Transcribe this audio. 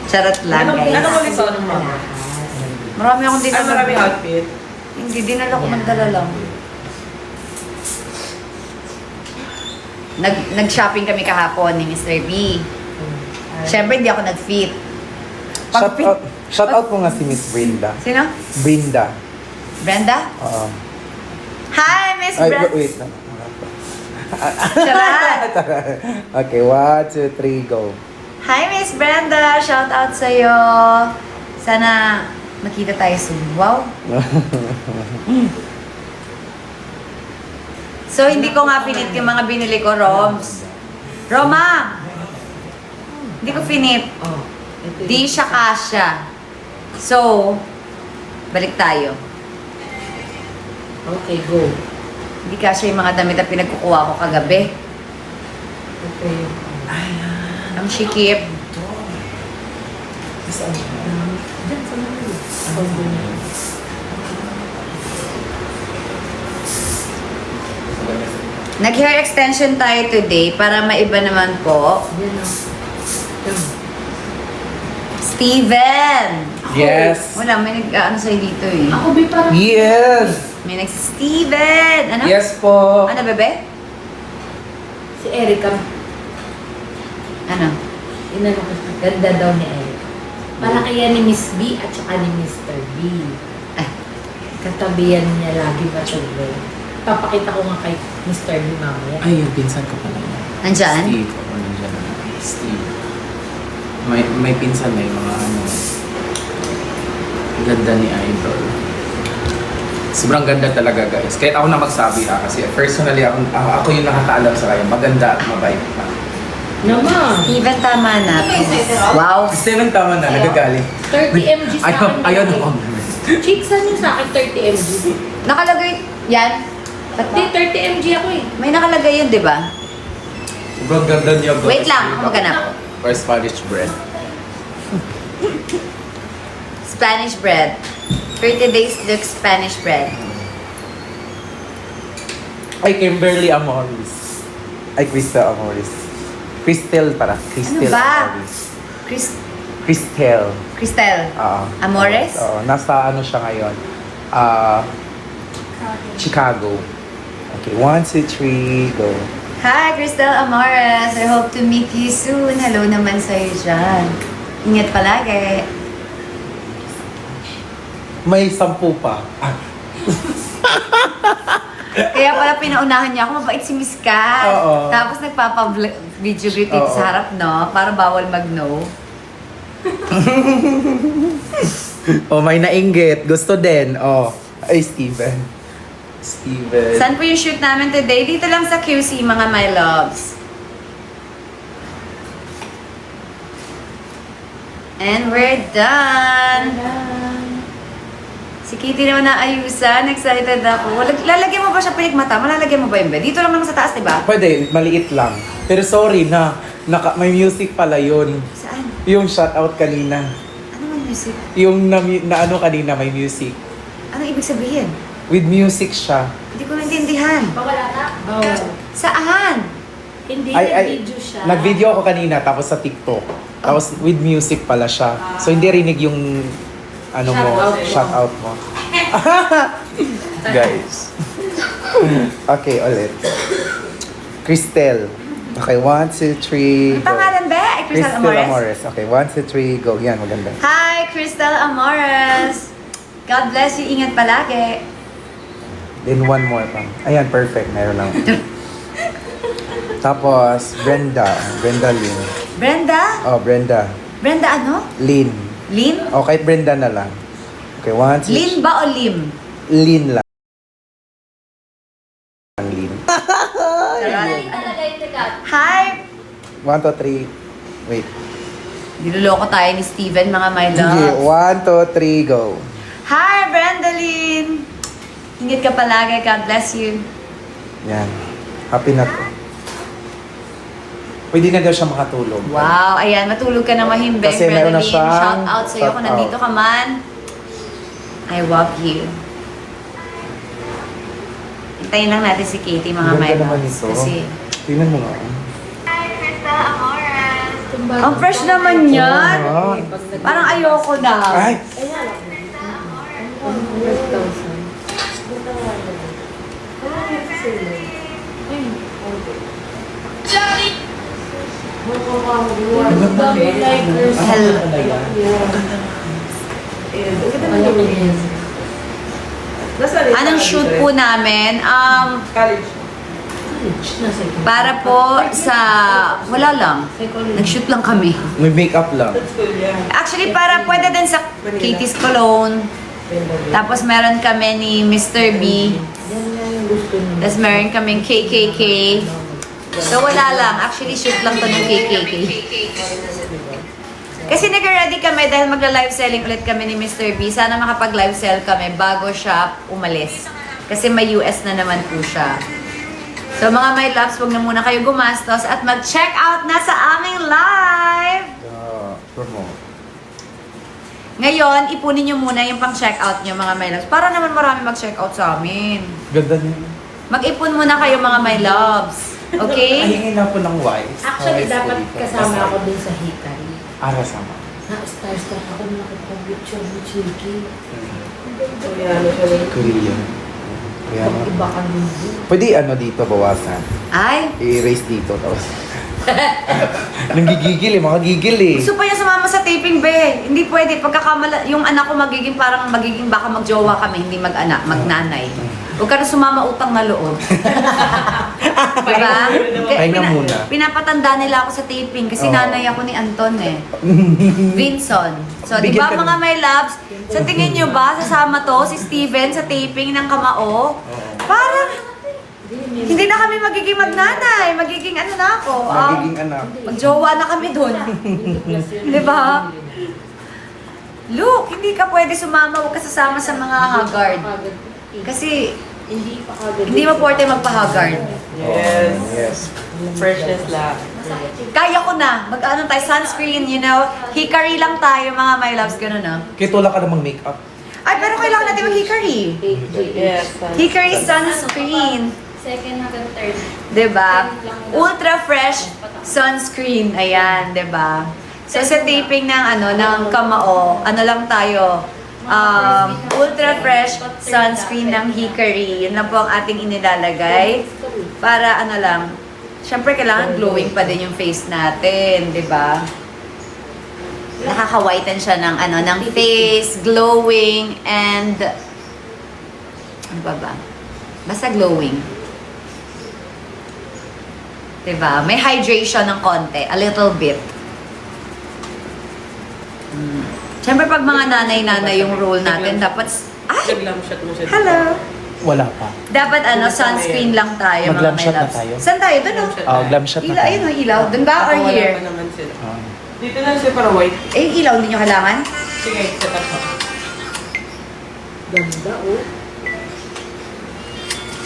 Charot lang, guys. Ano mo nito ng mama? Marami akong Ay, dinala. maraming outfit. Hindi, dinala ko magdala lang. Nag-shopping kami kahapon ni Mr. B. Siyempre, hindi ako nag-fit. Shout out mo nga si Miss Brenda. Sino? Brenda. Brenda? Oo. Hi, Miss Ay, Brenda! wait lang. Charot! Okay, 1, 2, 3, go. Hi, Miss Brenda! Shout out sa'yo! Sana makita tayo soon. Wow! So, hindi ko nga pinit yung mga binili ko, Roms. Roma! Hindi ko finit. Oh. Di siya kasya. So, balik tayo. Okay, go. Hindi kasya yung mga damit na pinagkukuha ko kagabi. Okay. Ang sikip. Saan? Diyan sa mga. Nag-hair extension tayo today para maiba naman po. Yan o. Steven! Yes. Wala, may nag-ano sa'yo dito eh. Ako, Bi, parang... Yes! May Steven! Ano? Yes po. Ano, bebe? Si Erica. Ano? Inano ko siya. Ganda daw ni Erica. Para kaya ni Miss B at saka ni Mr. B. Ah. Katabihan niya lagi matulog. Papakita ko nga kay Mr. B mamaya. Ay, yung pinsan ko pala yun. Nandyan? Steve. O, nandyan. Steve. May pinsan, may mga ano. Ganda ni Idol. Sobrang ganda talaga, guys. Kahit ako na magsabi kasi personally, ako yung nakakaalam sa kanya. Maganda at mabait pa. Naman! Steven, tama na. Wow! Steven, tama na. Nagagaling. 30 mg sa akin. Ayaw na ako. Chick, saan yung sa akin 30 mg? Nakalagay yan. Hindi, 30 mg ako eh. May nakalagay yun, di ba? Sobrang ganda niya, guys. Wait lang, ako maghanap. Or Spanish bread. Spanish bread. 30 days look Spanish bread. Ay, Kimberly Amoris. Ay, Crystal Amoris. Cristel para. Cristel Ano ba? Amoris. Cristel. Cristel. Oo. Amores? Oo. Nasa ano siya ngayon? Chicago. Okay, 1, 2, 3, go. Hi, Cristel Amores. I hope to meet you soon. Hello naman sa'yo dyan. Ingat palagi. May 10 pa. Kaya pala pinaunahan niya ako, mabait si Miss Kat. Oo. Tapos nagpapa-video greeting Oo. sa harap, no? Para bawal mag-no. Oh, may nainggit. Gusto din. Oh. Ay, Steven. Steven. Saan po yung shoot namin today? Dito lang sa QC, mga my loves. And we're done! Si Kitty naman naayusan. Excited ako. Lalagyan mo ba siya pinigmata? Malalagyan mo ba yun ba? Dito lang naman sa taas, diba? Pwede, maliit lang. Pero sorry na, may music pala yun. Saan? Yung shoutout kanina. Ano man music? Yung na ano kanina, may music. Ano ibig sabihin? With music siya. Hindi ko naintindihan. Pawala ka? Oo. Saan? Hindi, Ay, nag-video siya. nag-video ako kanina, tapos sa TikTok. Tapos with music pala siya. So hindi rinig yung ano mo, Shoutout shoutout mo. Guys. Okay, ulit. Cristel. Okay, 1, 2, 3, Ang go. pangalan ba? Ay, Crystal Cristel Amores? Amores. Okay, 1, 2, 3, go. Yan, maganda. Hi, Crystal Amores! God bless you. Ingat palagi. Then one more pa. Ayan, perfect. Meron lang. Tapos, Brenda. Brenda Lynn. Brenda? Oh, Brenda. Brenda ano? Lynn. Lin? Oh, kahit Brenda na lang. Okay, 1, 2, Lin ba o Lim? Lynn lang. Lynn. Hi! 1, 2, 3. Wait. Niloloko tayo ni Steven, mga my Sige, love. 1, 2, 3, go. Hi, Brenda Lin! Ingat ka palagi. God bless you. Yan. Happy na to. Pwede na daw siya makatulog. Wow, ayan. Matulog ka na mahimbing, Kasi Brenda meron na Lin. siyang Shout out sa'yo kung shout nandito out. ka man. I love you. Hintayin lang natin si Katie, mga Ganda my naman loves. ito. Kasi Tingnan mo nga. Hi, Crystal Amores. Ang fresh naman yan. Oo. Parang ayoko na. Ay! Anong shoot po namin? Para po sa... Wala lang. Nag-shoot lang kami. May makeup lang. Actually, para pwede din sa Katie's Cologne. Tapos meron kami ni Mr. B. Tapos meron kaming KKK. So wala lang. Actually, shoot lang to ng KKK. Kasi nag-ready kami dahil magla-live selling ulit kami ni Mr. B. Sana makapag-live sell kami bago siya umalis. Kasi may US na naman po siya. So mga my loves, huwag na muna kayo gumastos at mag-check out na sa aming live! Promote. Ngayon, ipunin nyo muna yung pang-check out nyo mga my loves. Para naman marami mag-check out sa amin. Ganda niya. Mag-ipon muna kayo mga my loves. Okay? Ahingin na po ng wise. Actually, Wise dapat po dito. kasama Basta. ako dun sa Hikari. Ara sama. Na-starstruck ako nung nakipag-picture ni Chiki. Korean. Kaya Pag-iba ka din dun. pwede ano dito, bawasan. Ay, I-erase dito. Tapos, nanggigigil eh, makagigil eh. gusto pa niya sumama sa taping, be. Hindi pwede. Pagkakamala, yung anak ko magiging parang magiging baka magjowa kami, hindi mag-anak, magnanay. Huwag ka na sumama utang na loob. Diba? Pahinga muna. Pinapatanda nila ako sa taping kasi Oo. nanay ako ni Anton eh. Vinson. So, di ba Bigyan ka mga ng- my loves, sa tingin nyo ba, sasama to si Steven sa taping ng Kamao? Parang, hindi na kami magiging magnanay. Magiging ano na ako. Magiging anak. Magjowa na kami doon. Di ba? Look, hindi ka pwede sumama. Huwag ka sasama sa mga haggard. Kasi, Hindi pa kagad. hindi mo porte magpa-haggard. Yes. Yes. Freshness lang. Kaya ko na. Mag-ano tayo, sunscreen, you know. Hikari lang tayo, mga my loves. Ganun na. Kaya wala ka namang makeup. Ay, pero kailangan natin mag-hikari. Yes. Hikari sunscreen. Second hanggang third. Diba? Ultra fresh sunscreen. Ayan, diba? So sa taping ng ng Kamao, ano lang tayo, ultra fresh sunscreen ng Hikari. Yun lang po ang ating inilalagay. Para ano lang, syempre kailangan glowing pa din yung face natin, diba? Nakaka-whiten siya ng ng face, glowing, and ano ba? Basta glowing. Diba? May hydration ng konti. A little bit. Siyempre, pag mga nanay-nanay yung role natin, dapat... Nag-lam shot mo siya. Hello! Wala pa. Dapat sunscreen lang tayo, mga Mag-glam my shot na loves. tayo? Saan tayo? Doon, no? Glam shot na Ilaw, tayo. ayun, no, ilaw. Doon ba or Wala here? pa naman sila. Ah. Dito lang siya para white. Eh, ilaw, hindi nyo kailangan? Sige, set up mo. Ganda, oh.